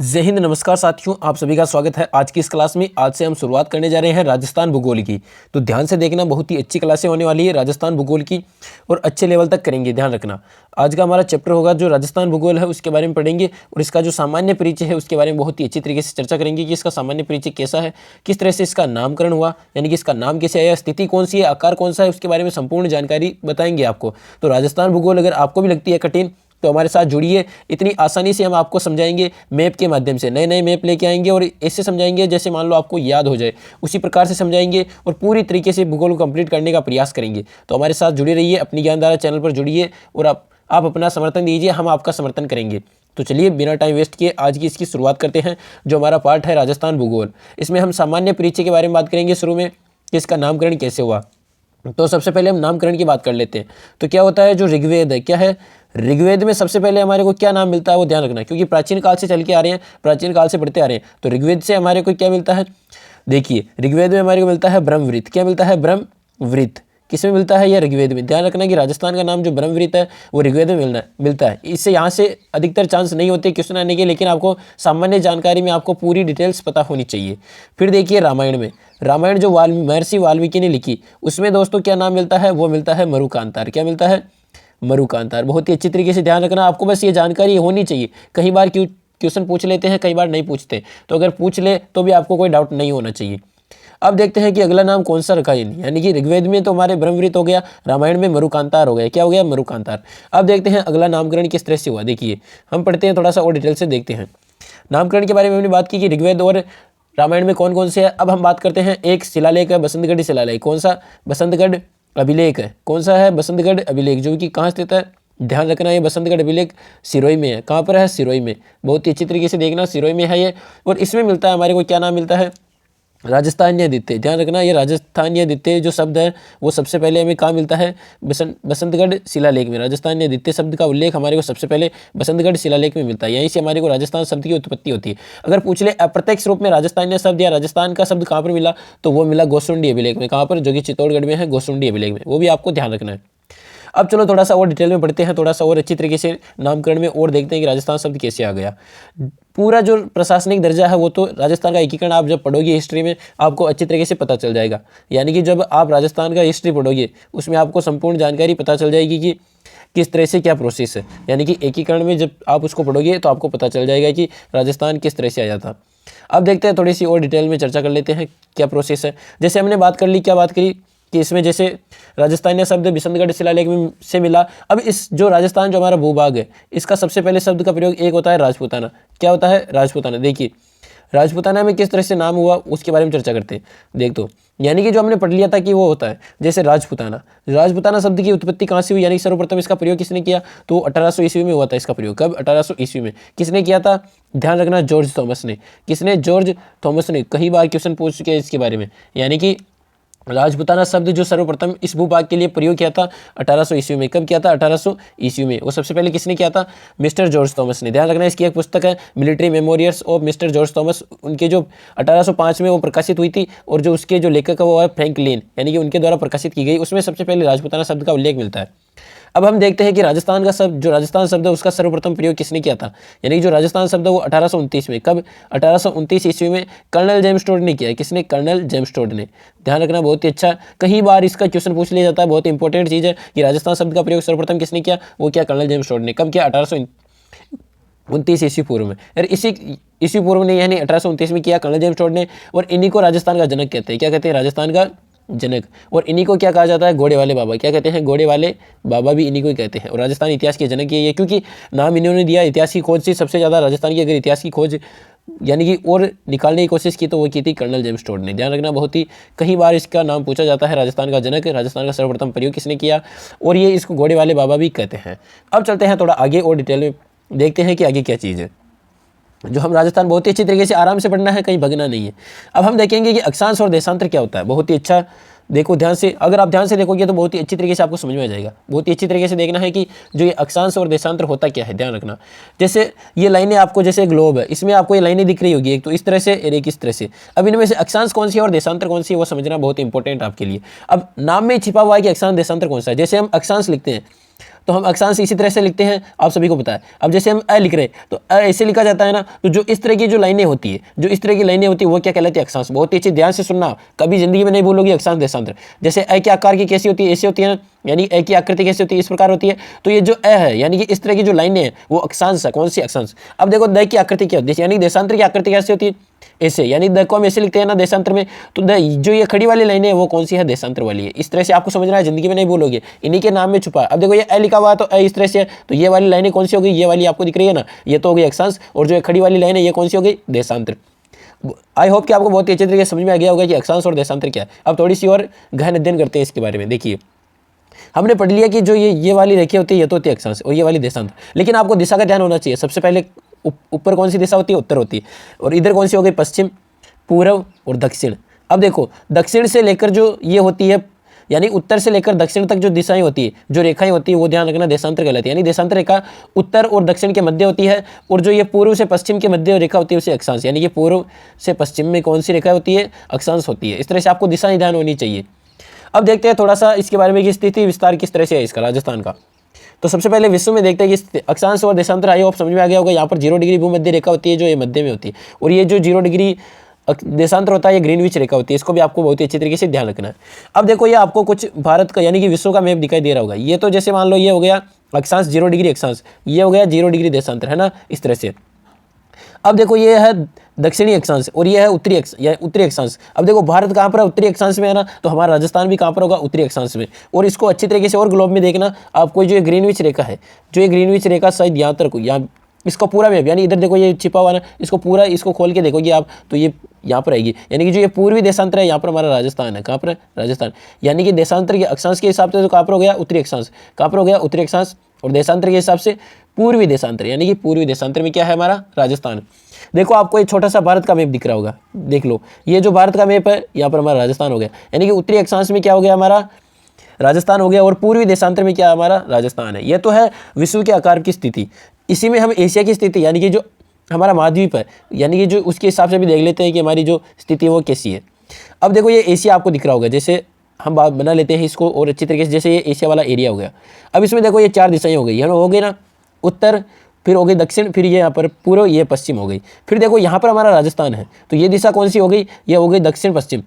जय हिंद, नमस्कार साथियों, आप सभी का स्वागत है आज की इस क्लास में। आज से हम शुरुआत करने जा रहे हैं राजस्थान भूगोल की। तो ध्यान से देखना, बहुत ही अच्छी क्लासें होने वाली है राजस्थान भूगोल की और अच्छे लेवल तक करेंगे, ध्यान रखना। आज का हमारा चैप्टर होगा जो राजस्थान भूगोल है उसके बारे में पढ़ेंगे और इसका जो सामान्य परिचय है उसके बारे में बहुत ही अच्छी तरीके से चर्चा करेंगे कि इसका सामान्य परिचय कैसा है, किस तरह से इसका नामकरण हुआ, यानी कि इसका नाम कैसे आया, स्थिति कौन सी है, आकार कौन सा है, उसके बारे में संपूर्ण जानकारी बताएंगे आपको। तो राजस्थान भूगोल अगर आपको भी लगती है कठिन तो हमारे साथ जुड़िए। इतनी आसानी से हम आपको समझाएंगे, मैप के माध्यम से नए नए मैप लेके आएंगे और ऐसे समझाएंगे जैसे मान लो आपको याद हो जाए, उसी प्रकार से समझाएंगे और पूरी तरीके से भूगोल को कंप्लीट करने का प्रयास करेंगे। तो हमारे साथ जुड़े रहिए, अपनी ज्ञानधारा चैनल पर जुड़िए और आप अपना समर्थन दीजिए, हम आपका समर्थन करेंगे। तो चलिए बिना टाइम वेस्ट किए आज की इसकी शुरुआत करते हैं। जो हमारा पार्ट है राजस्थान भूगोल, इसमें हम सामान्य परिचय के बारे में बात करेंगे शुरू में कि इसका नामकरण कैसे हुआ। तो सबसे पहले हम नामकरण की बात कर लेते हैं। तो क्या होता है, जो ऋग्वेद है, क्या है, ऋग्वेद में सबसे पहले हमारे को क्या नाम मिलता है वो ध्यान रखना, क्योंकि प्राचीन काल से चल के आ रहे हैं, प्राचीन काल से पढ़ते आ रहे हैं। तो ऋग्वेद से हमारे को क्या मिलता है, देखिए ऋग्वेद में हमारे को मिलता है ब्रह्मवृत। क्या मिलता है, ब्रह्मवृत। किसमें मिलता है, यह ऋग्वेद में। ध्यान रखना कि राजस्थान का नाम जो ब्रह्मवृत है वो ऋग्वेद में मिलता है। इससे यहाँ से अधिकतर चांस नहीं होते क्वेश्चन आने के, लेकिन आपको सामान्य जानकारी में आपको पूरी डिटेल्स पता होनी चाहिए। फिर देखिए रामायण में, रामायण जो महर्षि वाल्मीकि ने लिखी, उसमें दोस्तों क्या नाम मिलता है, वो मिलता है मरुकांतार। क्या मिलता है, मरुकांतार। बहुत ही अच्छी तरीके से ध्यान रखना, आपको बस ये जानकारी होनी चाहिए। कई बार क्वेश्चन पूछ लेते हैं, कई बार नहीं पूछते, तो अगर पूछ ले तो भी आपको कोई डाउट नहीं होना चाहिए। अब देखते हैं कि अगला नाम कौन सा रखा है, यानी कि ऋग्वेद में तो हमारे ब्रह्मवृत हो गया, रामायण में मरुकांतार हो गया। क्या हो गया, मरुकांतार। अब देखते हैं अगला नामकरण किस तरह से हुआ। देखिए हम पढ़ते हैं, थोड़ा सा और डिटेल से देखते हैं। नामकरण के बारे में हमने बात की कि ऋग्वेद और रामायण में कौन कौन से है। अब हम बात करते हैं, एक शिलालेख है बसंतगढ़ शिलालेख। कौन सा, बसंतगढ़ अभिलेख है। कौन सा है, बसंतगढ़ अभिलेख, जो कि कहाँ स्थित है, ध्यान रखना ये बसंतगढ़ अभिलेख सिरोही में है। कहाँ पर है, सिरोही में। बहुत ही अच्छी तरीके से देखना, सिरोही में है ये। और इसमें मिलता है हमारे को क्या नाम मिलता है, राजस्थानीय द्वितीय। ध्यान रखना ये राजस्थानीय द्वितीय जो शब्द है वो सबसे पहले हमें कहाँ मिलता है, बसंतगढ़ शिलालेख में। राजस्थानीय द्वितीय शब्द का उल्लेख हमारे को सबसे पहले बसंतगढ़ शिलालेख में मिलता है। यहीं से हमारे को राजस्थान शब्द की उत्पत्ति होती है। अगर पूछ ले अप्रत्यक्ष रूप में राजस्थानीय शब्द या राजस्थान का शब्द कहाँ पर मिला, तो वो मिला गोसुंडी अभिलेख में। कहाँ पर, जो कि चित्तौड़गढ़ में है, गोसुंडी अभिलेख में। वो भी आपको ध्यान रखना है। अब चलो थोड़ा सा और डिटेल में पढ़ते हैं, थोड़ा सा और अच्छी तरीके से नामकरण में और देखते हैं कि राजस्थान शब्द कैसे आ गया। पूरा जो प्रशासनिक दर्जा है वो तो राजस्थान का एकीकरण आप जब पढ़ोगे हिस्ट्री में आपको अच्छी तरीके से पता चल जाएगा। यानी कि जब आप राजस्थान का हिस्ट्री पढ़ोगे उसमें आपको संपूर्ण जानकारी पता चल जाएगी कि किस तरह से क्या प्रोसेस है। यानी कि एकीकरण में जब आप उसको पढ़ोगे तो आपको पता चल जाएगा कि राजस्थान किस तरह से आया था। अब देखते हैं, थोड़ी सी और डिटेल में चर्चा कर लेते हैं क्या प्रोसेस है। जैसे हमने बात कर ली, क्या बात करी कि इसमें जैसे राजस्थानीय शब्द बसंतगढ़ शिलालेख में से मिला। अब इस जो राजस्थान जो हमारा भूभाग है, इसका सबसे पहले शब्द का प्रयोग एक होता है राजपूताना। क्या होता है, राजपूताना। देखिए राजपूताना में किस तरह से नाम हुआ उसके बारे में चर्चा करते हैं। देख तो यानी कि जो हमने पढ़ लिया था कि वो होता है जैसे राजपूताना। राजपूताना शब्द की उत्पत्ति कहाँ से हुई, यानी सर्वप्रथम इसका प्रयोग किसने किया, तो 1800 ईस्वी में हुआ था इसका प्रयोग। कब, 1800 ईस्वी में। किसने किया था, ध्यान रखना, जॉर्ज थॉमस ने। किसने, जॉर्ज थॉमस ने। कई बार क्वेश्चन पूछ चुके हैं इसके बारे में। यानी कि राजपूताना शब्द जो सर्वप्रथम इस भूभाग के लिए प्रयोग किया था 1800 ईस्वी में। कब किया था, 1800 ईस्वी में। वो सबसे पहले किसने किया था, मिस्टर जॉर्ज थॉमस ने। ध्यान रखना इसकी एक पुस्तक है military memorials of mister George Thomas, उनके जो 1805 में वो प्रकाशित हुई थी और जो उसके जो लेखक है वो है फ्रैंकलिन, यानी कि उनके द्वारा प्रकाशित की गई। उसमें सबसे पहले राजपूताना शब्द का उल्लेख मिलता है। अब हम देखते हैं कि राजस्थान का शब्द, जो राजस्थान शब्द है उसका सर्वप्रथम प्रयोग किसने किया था, यानी कि जो राजस्थान शब्द है वो 1829 में। कब, 1829 ईस्वी में कर्नल जेम्स टोड ने किया। किसने, कर्नल जेम्स टोड ने। ध्यान रखना, बहुत ही अच्छा, कई बार इसका क्वेश्चन पूछ लिया जाता है, बहुत इंपॉर्टेंट चीज़ है कि राजस्थान शब्द का प्रयोग सर्वप्रथम किसने किया, वो क्या, कर्नल जेम्स टोड ने। कब किया, 1829 ईस्वी पूर्व में। और इसी ईस्वी पूर्व ने यानी 1829 में किया कर्नल जेम्स टोड ने। और इन्हीं को राजस्थान का जनक कहते हैं। क्या कहते हैं, राजस्थान का जनक। और इन्हीं को क्या कहा जाता है, घोड़े वाले बाबा। क्या कहते हैं, घोड़े वाले बाबा भी इन्हीं को ही कहते हैं। और राजस्थान इतिहास के जनक ये, क्योंकि नाम इन्होंने दिया। इतिहास की खोज से सबसे ज़्यादा राजस्थान की अगर इतिहास की खोज यानी कि और निकालने की कोशिश की तो वो की थी कर्नल जेम्स टोड ने। ध्यान रखना, बहुत ही कई बार इसका नाम पूछा जाता है। राजस्थान का जनक, राजस्थान का सर्वप्रथम प्रयोग किसने किया, और ये इसको घोड़े वाले बाबा भी कहते हैं। अब चलते हैं थोड़ा आगे और डिटेल में देखते हैं कि आगे क्या चीज़ है जो हम राजस्थान बहुत ही अच्छी तरीके से आराम से पढ़ना है, कहीं भगना नहीं है। अब हम देखेंगे कि अक्षांश और देशांतर क्या होता है। बहुत ही अच्छा देखो ध्यान से, अगर आप ध्यान से देखोगे तो बहुत ही अच्छी तरीके से आपको समझ में आ जाएगा। बहुत ही अच्छी तरीके से देखना है कि जो ये अक्षांश और देशांतर होता क्या है। ध्यान रखना, जैसे ये लाइनें आपको, जैसे ग्लोब है, इसमें आपको ये लाइनें दिख रही होगी, एक तो इस तरह से और एक इस तरह से। अब इनमें से अक्षांश कौन सी है और देशांतर कौन सी है वो समझना बहुत इंपॉर्टेंट आपके लिए। अब नाम में छिपा हुआ है कि अक्षांश देशांतर कौन सा है। जैसे हम अक्षांश लिखते हैं तो हम अक्षांश इसी तरह से लिखते हैं, आप सभी को पता है। अब जैसे हम अ लिख रहे हैं तो अ ऐसे लिखा जाता है ना, तो जो इस तरह की जो लाइनें होती है, जो इस तरह की लाइनें होती है, वो क्या कहलाती है? अक्षांश। बहुत ही अच्छे ध्यान से सुनना, कभी जिंदगी में नहीं भूलोगे अक्षांश देशांतर। जैसे अ के आकार की कैसी होती है? ऐसी होती है ना, यानी अ की आकृति कैसी होती है? इस प्रकार होती है। तो ये जो अ है यानी कि इस तरह की जो लाइनें हैं वो अक्षांश है। कौन सी? अक्षांश। अब देखो द की आकृति क्या होती है, यानी देशांतर की आकृति कैसी होती है? ऐसे, यानी द को हम ऐसे लिखते हैं ना देशांतर में, तो द जो ये खड़ी वाली लाइन है वो कौन सी है? देशांतर वाली है। इस तरह से आपको समझना है, जिंदगी में नहीं भूलोगे, इन्हीं के नाम में छुपा है। अब देखो ये अ लिखा हुआ है तो अ इस तरह से है, तो ये वाली लाइनें कौन सी हो गई? ये वाली आपको दिख रही है ना, ये तो हो गई अक्षांश, और जो खड़ी वाली लाइन है ये कौन सी हो गई? देशांतर। आई होप कि आपको बहुत ही अच्छे तरीके से समझ में आ गया होगा कि अक्षांश और देशांतर क्या है। अब थोड़ी सी और गहन अध्ययन करते हैं इसके बारे में। देखिए, हमने पढ़ लिया कि जो ये वाली रेखा होती है ये तो होती है अक्षांश और ये वाली देशांतर, लेकिन आपको दिशा का ध्यान होना चाहिए। सबसे पहले ऊपर कौन सी दिशा होती है? उत्तर होती है। और इधर कौन सी हो गई? पश्चिम, पूर्व और दक्षिण। अब देखो, दक्षिण से लेकर जो ये होती है, यानी उत्तर से लेकर दक्षिण तक जो दिशाएं होती है, जो रेखाएं होती है, वो ध्यान रखना देशांतर कहलाती है। यानी देशांतर रेखा उत्तर और दक्षिण के मध्य होती है, और जो ये पूर्व से पश्चिम के मध्य रेखा होती है उसे अक्षांश, यानी कि पूर्व से पश्चिम में कौन सी रेखा होती है? अक्षांश होती है। इस तरह से आपको दिशा ध्यान होनी चाहिए। अब देखते हैं थोड़ा सा इसके बारे में कि स्थिति विस्तार किस तरह से है इसका, राजस्थान का। तो सबसे पहले विश्व में देखते हैं कि अक्षांश और देशांतर आई होप समझ में आ गया होगा। यहाँ पर 0 डिग्री भूमध्य रेखा होती है जो ये मध्य में होती है, और ये जो 0 डिग्री देशांतर होता है ये ग्रीनविच रेखा होती है। इसको भी आपको बहुत ही अच्छी तरीके से ध्यान रखना है। अब देखो, ये आपको कुछ भारत का यानी कि विश्व का मैप दिखाई दे रहा होगा। ये तो जैसे मान लो ये हो गया अक्षांश 0 डिग्री अक्षांश, ये हो गया 0 डिग्री देशांतर, है ना, इस तरह से। अब देखो, ये है दक्षिणी अक्षांश और ये है उत्तरी अक्षांश। अब देखो, भारत कहाँ पर है? उत्तरी अक्षांश में है ना, तो हमारा राजस्थान भी कहाँ पर होगा? उत्तरी अक्षांश में। और इसको अच्छी तरीके से और ग्लोब में देखना आपको, जो ये ग्रीनविच रेखा है, जो ये ग्रीनविच रेखा शायद यहाँ तक, यहाँ इसका पूरा मैप, यानी इधर देखो ये छिपा हुआ ना, इसको पूरा इसको खोल के देखोगे आप तो ये यहाँ पर आएगी। यानी कि जो ये पूर्वी देशांतर है यहाँ पर हमारा राजस्थान है। कहाँ पर है? राजस्थान। यानी कि देशांतर के अक्षांश के हिसाब से तो कहाँ पर हो गया? उत्तरी अक्षांश। कहाँ पर हो गया? उत्तरी अक्षांश। और देशांतर के हिसाब से पूर्वी देशांतर, यानी कि पूर्वी देशांतर में क्या है? हमारा राजस्थान। देखो, आपको एक छोटा सा भारत का मैप दिख रहा होगा, देख लो, ये जो भारत का मैप है यहाँ पर हमारा राजस्थान हो गया। यानी कि उत्तरी अक्षांश में क्या हो गया? हमारा राजस्थान हो गया, और पूर्वी देशांतर में क्या? हमारा राजस्थान है। ये तो है विश्व के आकार की स्थिति। इसी में हम एशिया की स्थिति, यानी कि जो हमारा महाद्वीप है, यानी कि जो उसके हिसाब से भी देख लेते हैं कि हमारी जो स्थिति है वो कैसी है। अब देखो, ये एशिया आपको दिख रहा होगा, जैसे हम बात बना लेते हैं इसको और अच्छी तरीके से। जैसे ये एशिया वाला एरिया हो गया। अब इसमें देखो, ये 4 दिशाएं हो गई, है ना, हो गई ना, उत्तर, फिर हो गई दक्षिण, फिर ये यहाँ पर पूर्व, ये पश्चिम हो गई। फिर देखो, यहाँ पर हमारा राजस्थान है, तो ये दिशा कौन सी हो गई? ये हो गई दक्षिण पश्चिम,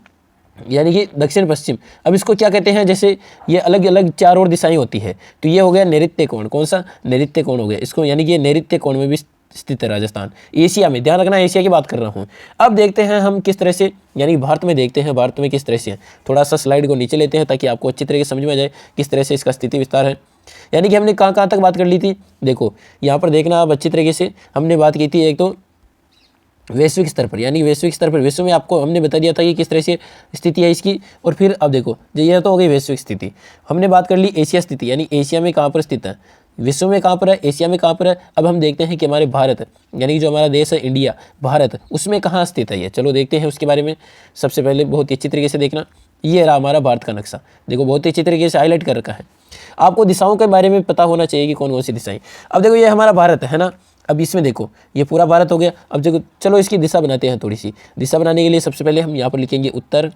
यानी कि दक्षिण पश्चिम। अब इसको क्या कहते हैं? जैसे ये अलग अलग 4 और दिशाएं होती है, तो ये हो गया नैऋत्य कोण। कौन सा? नैऋत्य कोण हो गया इसको, यानी कि ये नैऋत्य कोण में भी स्थित है राजस्थान, एशिया में। ध्यान रखना, एशिया की बात कर रहा हूँ। अब देखते हैं हम किस तरह से, यानी भारत में देखते हैं, भारत में किस तरह से है। थोड़ा सा स्लाइड को नीचे लेते हैं ताकि आपको अच्छी तरीके से समझ में आ जाए किस तरह से इसका स्थिति विस्तार है। यानी कि हमने कहाँ तक बात कर ली थी? देखो, यहाँ पर देखना आप अच्छी तरीके से। हमने बात की थी एक तो वैश्विक स्तर पर, यानी वैश्विक स्तर पर विश्व में आपको हमने बता दिया था कि किस तरह से स्थिति है इसकी। और फिर अब देखो, ये तो हो गई वैश्विक स्थिति। हमने बात कर ली एशिया स्थिति, यानी एशिया में कहाँ पर स्थित है, विश्व में कहाँ पर है, एशिया में कहाँ पर है। अब हम देखते हैं कि हमारे भारत, यानी जो हमारा देश है इंडिया, भारत, उसमें कहाँ स्थित है ये। चलो देखते हैं उसके बारे में। सबसे पहले बहुत ही अच्छी तरीके से देखना, ये रहा हमारा भारत का नक्शा। देखो, बहुत ही अच्छी तरीके से हाईलाइट कर रखा है। आपको दिशाओं के बारे में पता होना चाहिए कि कौन कौन सी दिशाएं। अब देखो, ये हमारा भारत है ना, अब इसमें देखो ये पूरा भारत हो गया। अब देखो, चलो इसकी दिशा बनाते हैं। थोड़ी सी दिशा बनाने के लिए सबसे पहले हम यहाँ पर लिखेंगे उत्तर,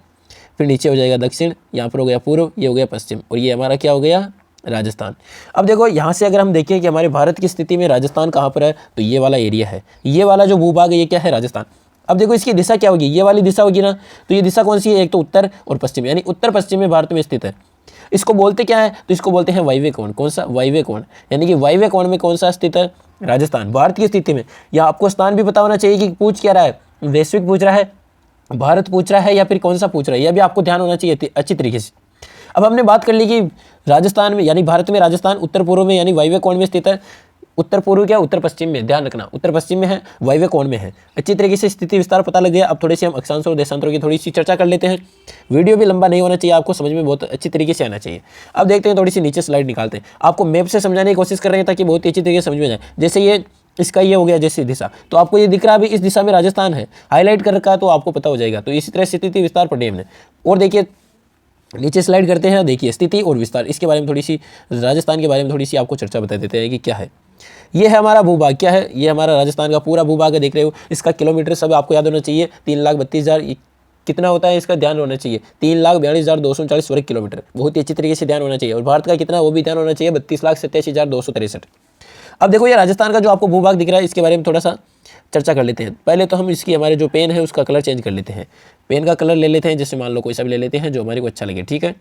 फिर नीचे हो जाएगा दक्षिण, यहाँ पर हो गया पूर्व, ये हो गया पश्चिम, और ये हमारा क्या हो गया? राजस्थान। अब देखो, यहाँ से अगर हम देखें कि हमारे भारत की स्थिति में राजस्थान कहाँ पर है, तो ये वाला एरिया है, ये वाला जो भूभाग है ये क्या है? राजस्थान। अब देखो, इसकी दिशा क्या होगी? ये वाली दिशा होगी ना, तो ये दिशा कौन सी है? एक तो उत्तर और पश्चिम, यानी उत्तर पश्चिम में भारत में स्थित है। इसको बोलते क्या है? तो इसको बोलते हैं वायव्य कोण। कौन सा? वायव्य कोण। यानी कि वायव्य कोण में कौन सा स्थित है? राजस्थान। भारत की स्थिति में यहाँ आपको स्थान भी पता होना चाहिए कि पूछ क्या रहा है, वैश्विक पूछ रहा है, भारत पूछ रहा है, या फिर कौन सा पूछ रहा है, यह भी आपको ध्यान होना चाहिए अच्छी तरीके से। अब हमने बात कर ली कि राजस्थान में, यानी भारत में राजस्थान उत्तर पूर्व में, यानी वायव्य कोण में स्थित है। उत्तर पूर्व क्या? उत्तर पश्चिम में। ध्यान रखना, उत्तर पश्चिम में है, वायव्य कोण में है। अच्छी तरीके से स्थिति विस्तार पता लग गया। अब थोड़ी सी हम अक्षांशों और देशांतरों की थोड़ी सी चर्चा कर लेते हैं। वीडियो भी लंबा नहीं होना चाहिए, आपको समझ में बहुत अच्छी तरीके से आना चाहिए। अब देखते हैं, थोड़ी सी नीचे स्लाइड निकालते हैं। आपको मैप से समझाने की कोशिश कर रहे हैं ताकि बहुत ही अच्छी तरीके से समझ में जाए। जैसे ये इसका ये हो गया जैसे दिशा, तो आपको ये दिख रहा है अभी इस दिशा में राजस्थान है, हाईलाइट कर रखा है, तो आपको पता हो जाएगा। तो इसी तरह स्थिति विस्तार पढ़े हमने। और देखिए नीचे स्लाइड करते हैं, देखिए स्थिति और विस्तार, इसके बारे में थोड़ी सी, राजस्थान के बारे में थोड़ी सी आपको चर्चा बता देते हैं कि क्या है। ये है हमारा भूभाग, क्या है? ये हमारा राजस्थान का पूरा भूभाग है, देख रहे हो। इसका किलोमीटर सब आपको याद होना चाहिए, 3,32,000 कितना होता है इसका ध्यान होना चाहिए, 3,42,239 वर्ग किलोमीटर, बहुत ही अच्छी तरीके से ध्यान होना चाहिए। और भारत का कितना, वो भी ध्यान होना चाहिए, 32,87,263। अब देखो ये राजस्थान का जो आपको भूभाग दिख रहा है, इसके बारे में थोड़ा सा चर्चा कर लेते हैं। पहले तो हम इसकी हमारे जो पेन है उसका कलर चेंज कर लेते हैं। पेन का कलर ले लेते हैं, जैसे मान लो कोई सा भी ले लेते हैं जो हमारे को अच्छा लगे, ठीक है।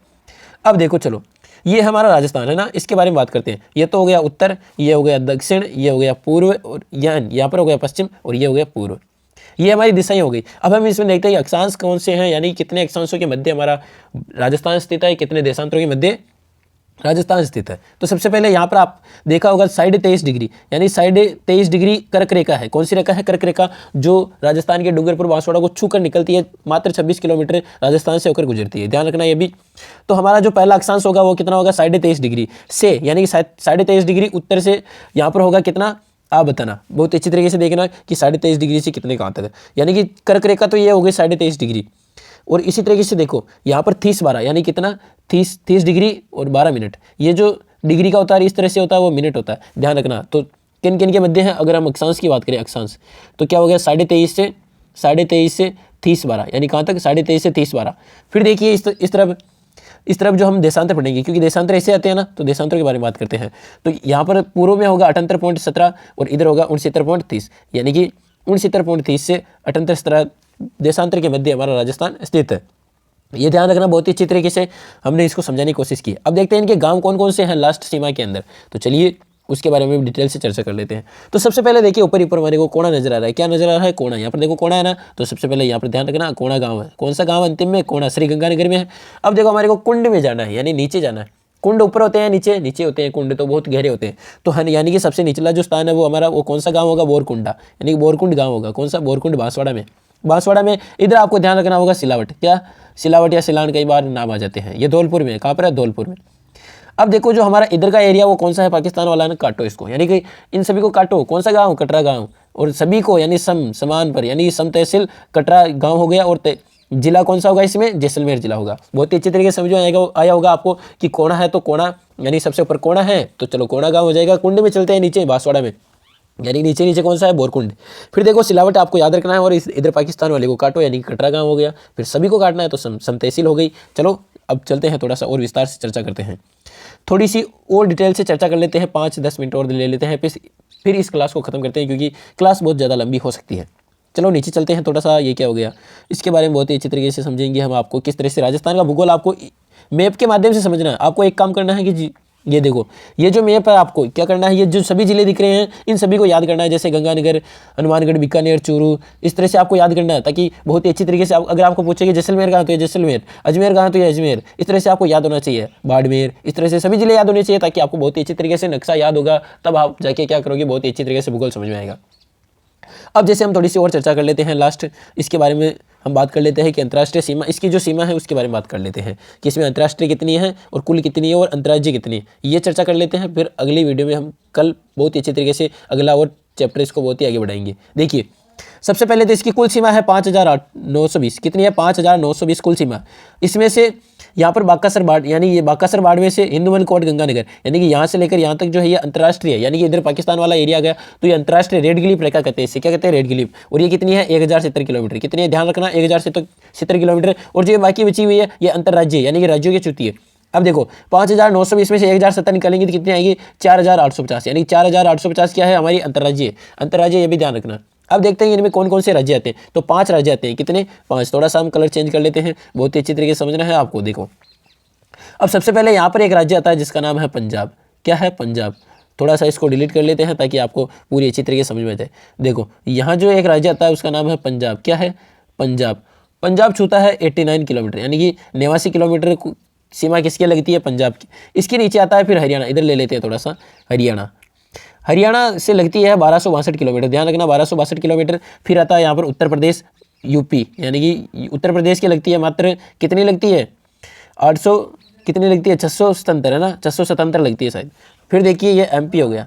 अब देखो चलो, ये हमारा राजस्थान है ना, इसके बारे में बात करते हैं। ये तो हो गया उत्तर, ये हो गया दक्षिण, ये हो गया पूर्व, और यहाँ पर हो गया पश्चिम, और ये हो गया पूर्व। ये हमारी दिशाएं हो गई। अब हम इसमें देखते हैं कि अक्षांश कौन से हैं, यानी कितने अक्षांशों के मध्य हमारा राजस्थान स्थित है, कितने देशांतरों के मध्य राजस्थान स्थित है। तो सबसे पहले यहाँ पर आप देखा होगा 23.5 डिग्री, यानी 23.5 डिग्री कर्क रेखा है। कौन सी रेखा है? कर्क रेखा, जो राजस्थान के डूंगरपुर बांसवाड़ा को छूकर निकलती है, मात्र 26 किलोमीटर राजस्थान से होकर गुजरती है, ध्यान रखना ये भी। तो हमारा जो पहला अक्षांश होगा वो कितना होगा? 23.5 डिग्री से, यानी कि 23.5 डिग्री उत्तर से यहाँ पर होगा कितना, आप बताना। बहुत अच्छी तरीके से देखना कि 23.5 डिग्री से कितने कहाँ तक है, यानी कि कर्क रेखा तो ये हो गई 23.5 डिग्री। और इसी तरीके से देखो यहाँ पर 30/12, यानी कितना, 30 डिग्री और 12 मिनट। ये जो डिग्री का होता है इस तरह से होता है, वो मिनट होता है, ध्यान रखना। तो किन किन के मध्य है? अगर हम अक्षांश की बात करें, अक्षांश तो क्या हो गया? 23.5 से 30/12, यानी कहाँ तक? 23.5 से 30/12। फिर देखिए इस तरफ जो हम देशांतर पढ़ेंगे, क्योंकि देशांतर ऐसे आते हैं ना, तो देशांतर के बारे में बात करते हैं। तो यहाँ पर पूर्व में होगा 78.17 और इधर होगा 69.30, यानी कि 69.30 से 78 देशांतर के मध्य हमारा राजस्थान स्थित है। ये ध्यान रखना, बहुत ही अच्छी तरीके से हमने इसको समझाने की कोशिश की। अब देखते हैं इनके गांव कौन कौन से हैं लास्ट सीमा के अंदर, तो चलिए उसके बारे में डिटेल से चर्चा कर लेते हैं। तो सबसे पहले देखिए ऊपर हमारे को कोणा नजर आ रहा है। क्या नजर आ रहा है? कोणा। यहाँ पर देखो कोणा है ना, तो सबसे पहले यहाँ पर ध्यान रखना कोणा गाँव है। कौन सा गाँव अंतिम में? कोणा, श्रीगंगानगर में है। अब देखो हमारे को कुंड में जाना है, यानी नीचे जाना है। कुंड ऊपर होते हैं, नीचे होते हैं, कुंड तो बहुत गहरे होते हैं। तो यानी कि सबसे निचला जो स्थान है वो हमारा, वो कौन सा गाँव होगा? बोरकुंडा, यानी कि बोरकुंड गाँव होगा। कौन सा? बोरकुंड, बांसवाड़ा में। इधर आपको ध्यान रखना होगा सिलावट। क्या? सिलावट या सिलान कई बार नाम आ जाते हैं। ये धौलपुर में है। कहाँ पर है? धौलपुर में। अब देखो जो हमारा इधर का एरिया वो कौन सा है? पाकिस्तान वाला ना, काटो इसको, यानी कि इन सभी को काटो। कौन सा गांव? कटरा गांव। और सभी को यानी समान पर, यानी सम तहसील कटरा गांव हो गया। और जिला कौन सा होगा इसमें? जैसलमेर जिला होगा। बहुत ही अच्छी तरीके से समझ आया होगा आपको कि कोणा है तो कोणा, यानी सबसे ऊपर कोणा है तो चलो कोणा गाँव हो जाएगा। कुंड में चलते हैं नीचे, बांसवाड़ा में, यानी नीचे कौन सा है? बोरकुंड। फिर देखो सिलावट आपको याद रखना है, और इधर पाकिस्तान वाले को काटो, यानी कटरा गांव हो गया। फिर सभी को काटना है तो सम तहसील हो गई। चलो अब चलते हैं, थोड़ा सा और विस्तार से चर्चा करते हैं, थोड़ी सी और डिटेल से चर्चा कर लेते हैं। 5-10 मिनट और ले लेते हैं, फिर इस क्लास को खत्म करते हैं, क्योंकि क्लास बहुत ज़्यादा लंबी हो सकती है। चलो नीचे चलते हैं थोड़ा सा। ये क्या हो गया, इसके बारे में बहुत ही अच्छी तरीके से समझेंगे हम आपको, किस तरह से राजस्थान का भूगोल आपको मैप के माध्यम से समझना है। आपको एक काम करना है कि ये देखो, ये जो मैप है आपको क्या करना है, ये जो सभी जिले दिख रहे हैं इन सभी को याद करना है, जैसे गंगानगर, हनुमानगढ़, बीकानेर, चूरू, इस तरह से आपको याद करना है, ताकि बहुत ही अच्छी तरीके से अगर आपको पूछे कि जैसलमेर कहाँ तो ये जैसलमेर, अजमेर कहाँ तो ये अजमेर, इस तरह से आपको याद होना चाहिए, बाड़मेर, इस तरह से सभी जिले याद होने चाहिए, ताकि आपको बहुत ही अच्छी तरीके से नक्शा याद होगा, तब आप जाके क्या करोगे, बहुत ही अच्छी तरीके से भूगोल समझ में आएगा। अब जैसे हम थोड़ी सी और चर्चा कर लेते हैं, लास्ट इसके बारे में हम बात कर लेते हैं कि अंतर्राष्ट्रीय सीमा, इसकी जो सीमा है उसके बारे में बात कर लेते हैं कि इसमें अंतर्राष्ट्रीय कितनी है और कुल कितनी है और अंतर्राज्यीय कितनी है, ये चर्चा कर लेते हैं। फिर अगली वीडियो में हम कल बहुत ही अच्छे तरीके से अगला और चैप्टर इसको बहुत ही आगे बढ़ाएंगे। देखिए सबसे पहले तो इसकी कुल सीमा है 5,920, कितनी है? 5,920 कुल सीमा। इसमें से यहाँ पर बाकासर बाड़, यानी ये बाकासर बाड़मेर से हिंदुमन कोट गंगानगर, यानी कि यहाँ से लेकर यहाँ तक जो है ये अंतर्राष्ट्रीय है, यानी कि इधर पाकिस्तान वाला एरिया गया तो ये अंतर्राष्ट्रीय रेड ग्लिप रेखा कहते हैं, इसे क्या कहते हैं? रेड ग्लिप। और ये कितनी है? 1070 किलोमीटर। कितनी है? ध्यान रखना, 1070 किलोमीटर। और जो बाकी बची हुई है ये अंतर्राज्यीय, यानी कि राज्यों की चुती है। अब देखो 5,920 में से 1070 निकालेंगे तो कितनी आएगी? 4,850, यानी 4,850 क्या है? हमारी अंतर्राज्यीय। अंतर्राज्यीय ये भी ध्यान रखना। अब देखते हैं इनमें कौन कौन से राज्य आते हैं, तो 5 राज्य आते हैं। कितने? 5। थोड़ा सा हम कलर चेंज कर लेते हैं, बहुत ही अच्छी तरीके से समझना है आपको। देखो अब सबसे पहले यहाँ पर एक राज्य आता है जिसका नाम है पंजाब। क्या है? पंजाब। थोड़ा सा इसको डिलीट कर लेते हैं ताकि आपको पूरी अच्छी तरीके से समझ में आ जाए। देखो यहाँ जो एक राज्य आता है उसका नाम है पंजाब। क्या है? पंजाब। पंजाब छूता है 89 किलोमीटर, यानी कि 89 किलोमीटर सीमा किसकी लगती है? पंजाब की। इसके नीचे आता है फिर हरियाणा, इधर ले लेते हैं थोड़ा सा, हरियाणा से लगती है 1262 किलोमीटर। ध्यान रखना 1262 किलोमीटर। फिर आता है यहाँ पर उत्तर प्रदेश, यूपी, यानी कि उत्तर प्रदेश की लगती है मात्र कितनी लगती है? 800 कितनी लगती है? 677 है ना, 677 लगती है शायद। फिर देखिए ये एमपी हो गया,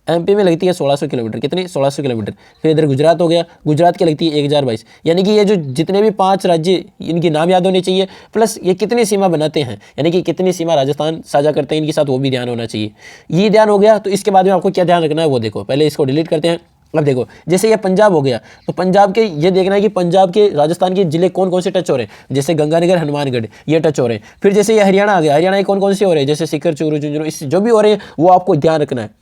एमपी में लगती है 1600 किलोमीटर। कितनी? 1600 किलोमीटर। फिर इधर गुजरात हो गया, गुजरात की लगती है 1022। यानी कि ये जो जितने भी 5 राज्य, इनके नाम याद होने चाहिए, प्लस ये कितनी सीमा बनाते हैं, यानी कि कितनी सीमा राजस्थान साझा करते हैं इनके साथ, वो भी ध्यान होना चाहिए। ये ध्यान हो गया। तो इसके बाद में आपको क्या ध्यान रखना है वो देखो, पहले इसको डिलीट करते हैं। अब देखो जैसे ये पंजाब हो गया, तो पंजाब के ये देखना है कि पंजाब के राजस्थान के जिले कौन कौन से टच हो रहे हैं, जैसे गंगानगर हनुमानगढ़ ये टच हो रहे हैं। फिर जैसे ये हरियाणा आ गया, हरियाणा के कौन कौन से हो रहे हैं, जैसे सीकर चूरू झुंझुनू, इस जो भी हो रहे हैं वो आपको ध्यान रखना है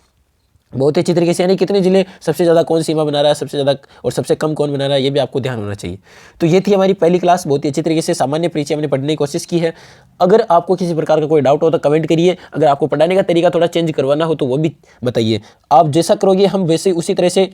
बहुत ही अच्छी तरीके से, यानी कितने जिले सबसे ज़्यादा कौन सीमा बना रहा है, सबसे ज़्यादा और सबसे कम कौन बना रहा है, ये भी आपको ध्यान होना चाहिए। तो ये थी हमारी पहली क्लास, बहुत ही अच्छी तरीके से सामान्य परिचय हमने पढ़ने की कोशिश की है। अगर आपको किसी प्रकार का कोई डाउट हो तो कमेंट करिए, अगर आपको पढ़ाने का तरीका थोड़ा चेंज करवाना हो तो वो भी बताइए। आप जैसा करोगे हम वैसे उसी तरह से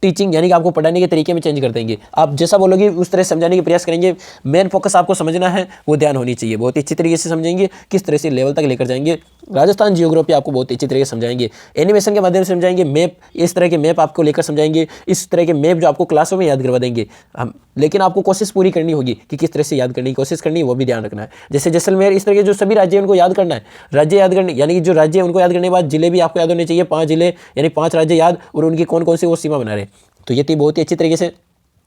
टीचिंग यानी कि आपको पढ़ाने के तरीके में चेंज कर देंगे। आप जैसा बोलोगे उस तरह समझाने का प्रयास करेंगे। मेन फोकस आपको समझना है, वो ध्यान होनी चाहिए। बहुत ही अच्छी तरीके से समझेंगे, किस तरह से लेवल तक लेकर जाएंगे। राजस्थान जियोग्राफी आपको बहुत अच्छी तरीके से समझाएंगे, एनिमेशन के माध्यम से समझाएंगे, मैप इस तरह के मैप आपको लेकर समझाएंगे, इस तरह के मैप जो आपको क्लासों में याद करवा देंगे हम। लेकिन आपको कोशिश पूरी करनी होगी कि किस तरह से याद करने की कोशिश करनी है, वो भी ध्यान रखना है। जैसे जैसलमेर, इस तरह के जो सभी राज्य हैं उनको याद करना है। राज्य याद करने यानी कि जो राज्य है उनको याद करने के बाद जिले भी आपको याद होने चाहिए, 5 जिले यानी 5 राज्य याद, और उनकी कौन कौन सी वो सीमा बना रहे। तो ये थी बहुत ही अच्छी तरीके से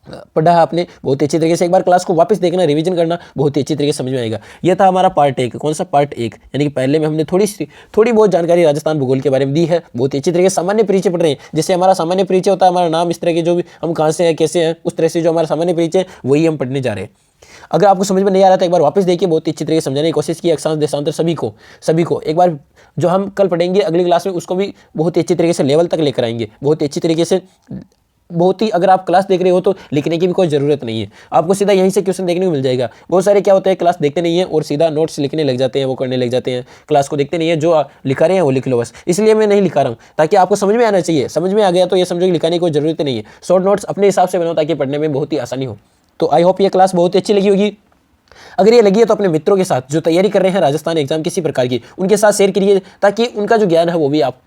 पढ़ा है आपने, बहुत ही अच्छी तरीके से एक बार क्लास को वापस देखना, रिवीजन करना, बहुत ही अच्छी तरीके से समझ में आएगा। यह था हमारा पार्ट 1। कौन सा पार्ट 1, यानी कि पहले में हमने थोड़ी बहुत जानकारी राजस्थान भूगोल के बारे में दी है। बहुत ही अच्छी तरीके से सामान्य परिचय पढ़ रहे हैं। जैसे हमारा सामान्य परिचय होता है, हमारा नाम, इस तरह के जो भी हम कहाँ से हैं कैसे हैं, उस तरह से जो हमारा सामान्य परिचय वही हम पढ़ने जा रहे हैं। अगर आपको समझ में नहीं आ रहा था एक बार वापस देखिए, बहुत ही अच्छी तरीके से समझाने की कोशिश की। अक्षांश देशांतर सभी को एक बार जो हम कल पढ़ेंगे अगली क्लास में उसको भी बहुत ही अच्छी तरीके से लेवल तक लेकर आएंगे, बहुत ही अच्छी तरीके से। बहुत ही अगर आप क्लास देख रहे हो तो लिखने की भी कोई ज़रूरत नहीं है, आपको सीधा यहीं से क्वेश्चन देखने को मिल जाएगा। बहुत सारे क्या होता है क्लास देखते नहीं है और सीधा नोट्स लिखने लग जाते हैं, वो करने लग जाते हैं, क्लास को देखते नहीं है, जो लिखा रहे हैं वो लिख लो बस। इसलिए मैं नहीं लिखा रहा हूँ, ताकि आपको समझ में आना चाहिए। समझ में आ गया तो ये समझो कि लिखाने की कोई ज़रूरत नहीं है। शॉर्ट नोट्स अपने हिसाब से बनाओ ताकि पढ़ने में बहुत ही आसानी हो। तो आई होप ये क्लास बहुत ही अच्छी लगी होगी। अगर ये लगी है तो अपने मित्रों के साथ जो तैयारी कर रहे हैं राजस्थान एग्जाम किसी प्रकार की, उनके साथ शेयर करिए, ताकि उनका जो ज्ञान है वो भी आप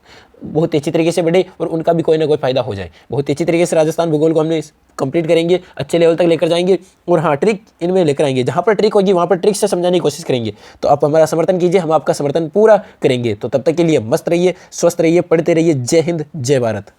बहुत अच्छी तरीके से बढ़े और उनका भी कोई ना कोई फायदा हो जाए। बहुत अच्छी तरीके से राजस्थान भूगोल को हमने कंप्लीट करेंगे, अच्छे लेवल तक लेकर जाएंगे। और हाँ, ट्रिक इनमें लेकर आएंगे, जहाँ पर ट्रिक होगी वहाँ पर ट्रिक से समझाने की कोशिश करेंगे। तो आप हमारा समर्थन कीजिए, हम आपका समर्थन पूरा करेंगे। तो तब तक के लिए मस्त रहिए, स्वस्थ रहिए, पढ़ते रहिए। जय हिंद, जय भारत।